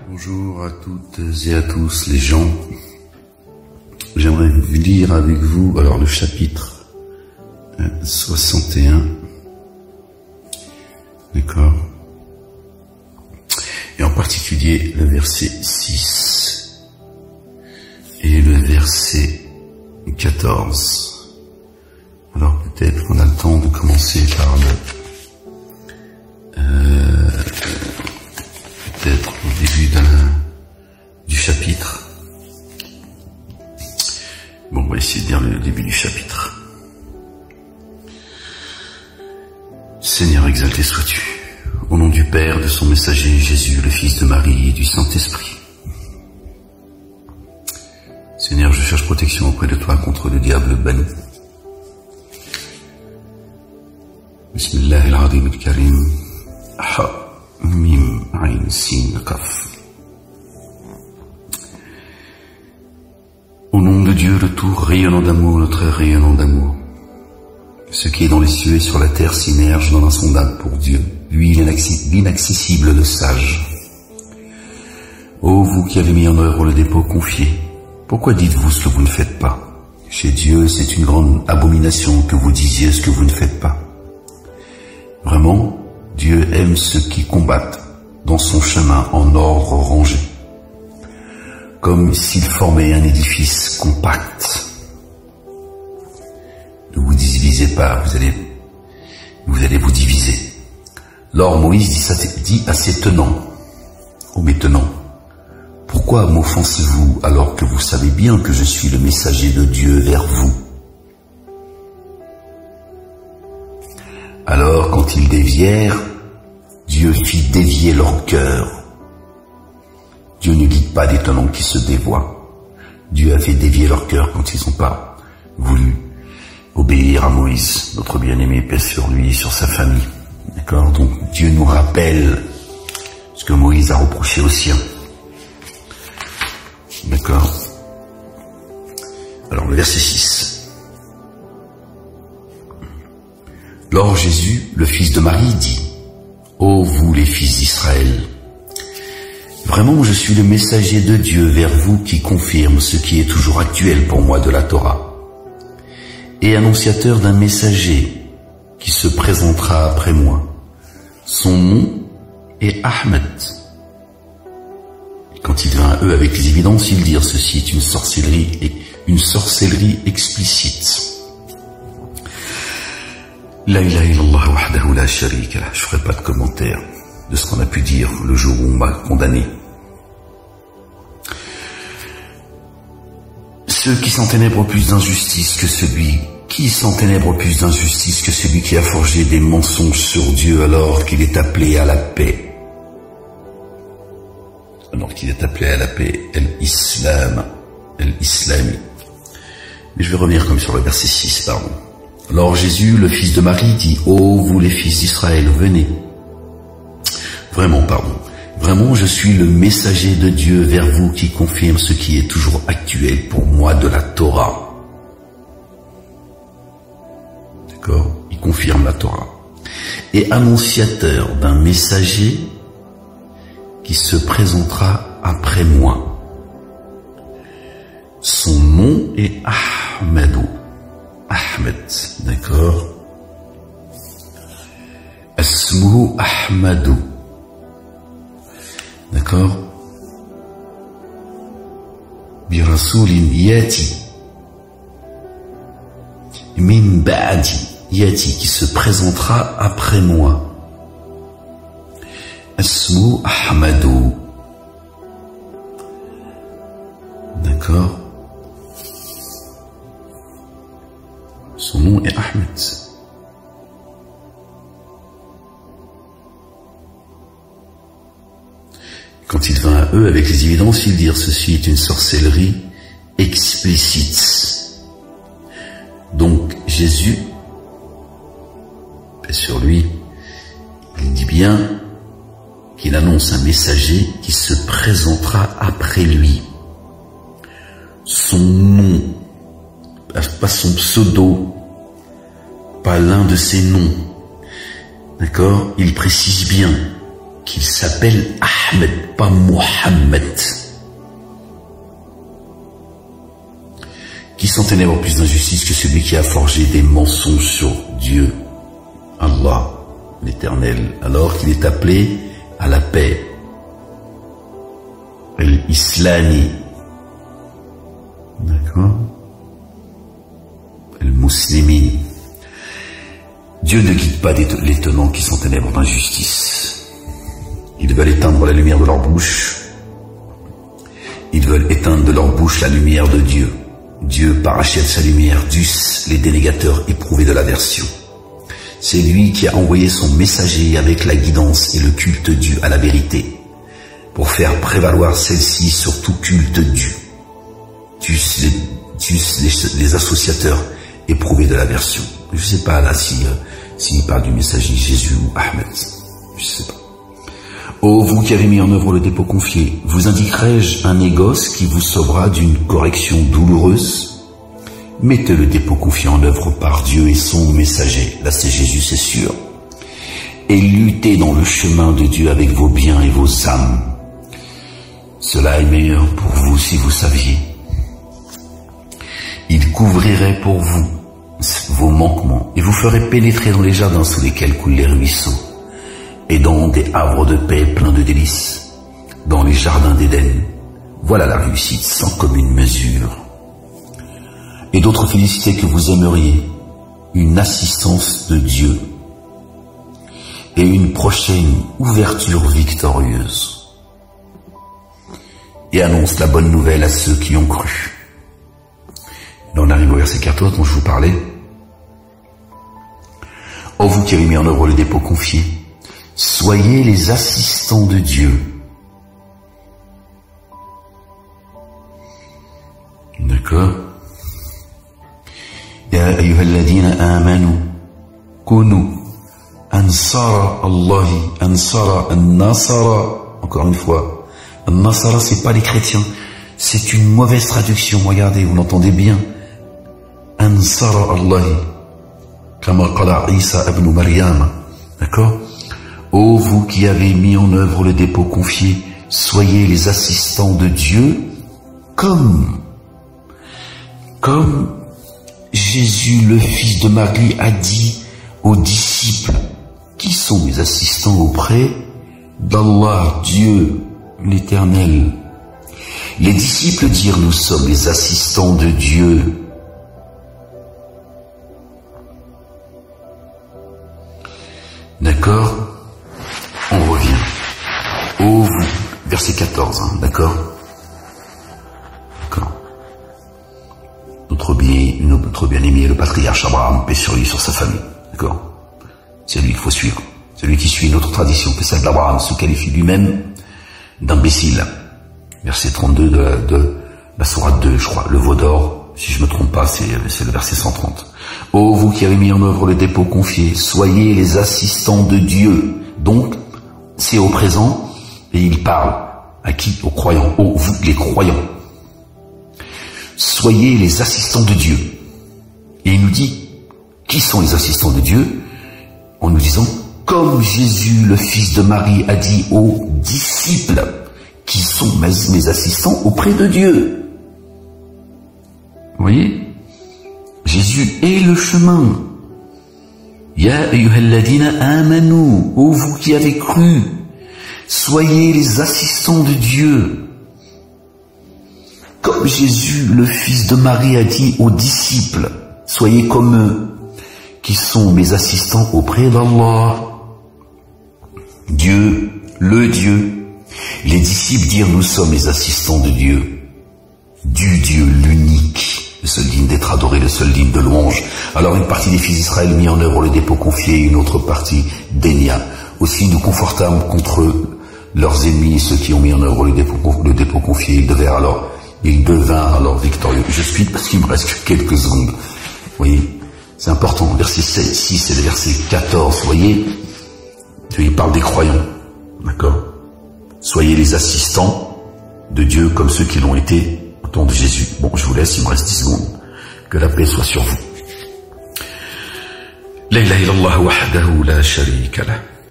Bonjour à toutes et à tous les gens. J'aimerais lire avec vous alors le chapitre 61. D'accord. Et en particulier le verset 6 et le verset 14. Alors peut-être qu'on a le temps de commencer par peut-être au début du chapitre. Bon, on va essayer de lire le début du chapitre. Seigneur, exalté sois-tu, au nom du Père, de son messager Jésus, le Fils de Marie et du Saint-Esprit. Seigneur, je cherche protection auprès de toi contre le diable banni. Bismillahirrahmanirrahim al-Karim. Mim, Ain, Sin, Kaf. Au nom de Dieu, le tout rayonnant d'amour, notre rayonnant d'amour. Ce qui est dans les cieux et sur la terre s'immerge dans l'insondable pour Dieu, lui l'inaccessible, le sage. Ô vous qui avez mis en œuvre le dépôt confié, pourquoi dites-vous ce que vous ne faites pas? Chez Dieu, c'est une grande abomination que vous disiez ce que vous ne faites pas. Vraiment, Dieu aime ceux qui combattent dans son chemin en ordre rangé, comme s'il formait un édifice compact. Ne vous divisez pas, vous allez vous diviser. Lors Moïse dit à ses tenants, ô mes tenants, pourquoi m'offensez-vous alors que vous savez bien que je suis le messager de Dieu vers vous? Alors, quand ils dévièrent, Dieu fit dévier leur cœur. Dieu ne guide pas des tenants qui se dévoient. Dieu a fait dévier leur cœur quand ils n'ont pas voulu obéir à Moïse, notre bien-aimé, paix sur lui et sur sa famille. D'accord? Donc Dieu nous rappelle ce que Moïse a reproché aux siens. D'accord? Alors le verset 6. Lors Jésus, le fils de Marie, dit, ô vous les fils d'Israël, vraiment je suis le messager de Dieu vers vous qui confirme ce qui est toujours actuel pour moi de la Torah, et annonciateur d'un messager qui se présentera après moi. Son nom est Ahmed. Et quand il vint à eux avec les évidences, ils dirent, ceci est une sorcellerie explicite. La ilaha illallah wahdahu la sharika lah. Je ferai pas de commentaire de ce qu'on a pu dire le jour où on m'a condamné. Ceux qui s'enténèbrent plus d'injustice que celui qui a forgé des mensonges sur Dieu alors qu'il est appelé à la paix. El-Islami. Mais je vais revenir comme sur le verset 6, pardon. Alors Jésus, le fils de Marie, dit, ô vous les fils d'Israël, venez. Vraiment, je suis le messager de Dieu vers vous qui confirme ce qui est toujours actuel pour moi de la Torah. D'accord? Il confirme la Torah. Et annonciateur d'un messager qui se présentera après moi. Son nom est Ahmed, d'accord? Asmuhu Ahmadu, d'accord? Bi rasulin yati min ba'di, yati qui se présentera après moi. Asmuhu Ahmadu, d'accord? Son nom est Ahmed. Quand il vint à eux avec les évidences, ils dirent, ceci est une sorcellerie explicite. Donc Jésus, paix sur lui, il dit bien qu'il annonce un messager qui se présentera après lui. Son nom, pas son pseudo, pas l'un de ses noms. D'accord? Il précise bien qu'il s'appelle Ahmed, pas Mohammed. Qui sans ténèbres plus d'injustice que celui qui a forgé des mensonges sur Dieu, Allah, l'Éternel, alors qu'il est appelé à la paix. L'islami, d'accord, le muslimi. Dieu ne guide pas les tenants qui sont ténèbres d'injustice. Ils veulent éteindre la lumière de leur bouche. Ils veulent éteindre de leur bouche la lumière de Dieu. Dieu parachève sa lumière, dussent les dénégateurs éprouvés de l'aversion. C'est lui qui a envoyé son messager avec la guidance et le culte dû à la vérité, pour faire prévaloir celle-ci sur tout culte dû. Dussent les associateurs éprouvés de l'aversion. Je ne sais pas là s'il parle du messager Jésus ou Ahmed. Je ne sais pas. Ô vous qui avez mis en œuvre le dépôt confié, vous indiquerai-je un négoce qui vous sauvera d'une correction douloureuse? Mettez le dépôt confié en œuvre par Dieu et son messager. Là c'est Jésus, c'est sûr. Et luttez dans le chemin de Dieu avec vos biens et vos âmes. Cela est meilleur pour vous si vous saviez. Il couvrirait pour vous vos manquements et vous ferait pénétrer dans les jardins sous lesquels coulent les ruisseaux et dans des havres de paix pleins de délices, dans les jardins d'Éden. Voilà la réussite sans commune mesure. Et d'autres félicités que vous aimeriez, une assistance de Dieu et une prochaine ouverture victorieuse. Et annonce la bonne nouvelle à ceux qui ont cru. Là, on arrive au verset 14 dont je vous parlais. Ô vous qui avez mis en œuvre le dépôt confié, soyez les assistants de Dieu. D'accord. Ya ayyuhalladhina amanu kunu ansara Allahi ansara an-nasara. Encore une fois, an-nasara c'est pas les chrétiens, c'est une mauvaise traduction. Regardez, vous l'entendez bien. Ansara Allahi kama qala Isa ibn Maryam. D'accord. Ô vous qui avez mis en œuvre le dépôt confié, soyez les assistants de Dieu comme Jésus, le fils de Marie, a dit aux disciples, qui sont les assistants auprès d'Allah, Dieu, l'Éternel. Les disciples dirent, nous sommes les assistants de Dieu. D'accord? On revient. Ô vous, verset 14, hein, d'accord? D'accord. Notre bien-aimé, le patriarche Abraham, paix sur lui, sur sa famille. D'accord? C'est lui qu'il faut suivre. Celui qui suit notre tradition, que celle d'Abraham, se qualifie lui-même d'imbécile. Verset 32 de la sourate 2, je crois. Le veau d'or, si je me trompe pas, c'est le verset 130. Ô vous qui avez mis en œuvre le dépôt confié, soyez les assistants de Dieu. Donc, c'est au présent, et il parle. À qui? Aux croyants. Ô vous les croyants. Soyez les assistants de Dieu. Et il nous dit, qui sont les assistants de Dieu? En nous disant, comme Jésus, le fils de Marie, a dit aux disciples, qui sont mes assistants auprès de Dieu. Vous voyez? Jésus est le chemin. Ya ayyuhalladhina amanu, ô vous qui avez cru, soyez les assistants de Dieu. Comme Jésus, le fils de Marie, a dit aux disciples, soyez comme eux, qui sont mes assistants auprès d'Allah. Dieu, le Dieu. Les disciples dirent, nous sommes les assistants de Dieu. Du Dieu, l'unique, le seul digne d'être adoré, le seul digne de louange. Alors une partie des fils d'Israël mit en œuvre le dépôt confié, et une autre partie dénia. Aussi nous confortâmes contre leurs ennemis, ceux qui ont mis en œuvre le dépôt confié. Ils devinrent alors victorieux. Je suis parce qu'il me reste que quelques secondes. Vous voyez, c'est important. Verset 6 et le verset 14, vous voyez, il parle des croyants. D'accord? Soyez les assistants de Dieu comme ceux qui l'ont été au temps de Jésus. Bon, je vous laisse, il me reste 10 secondes. Que la paix soit sur vous. La ilaha illallah wahdahu la sharika lah.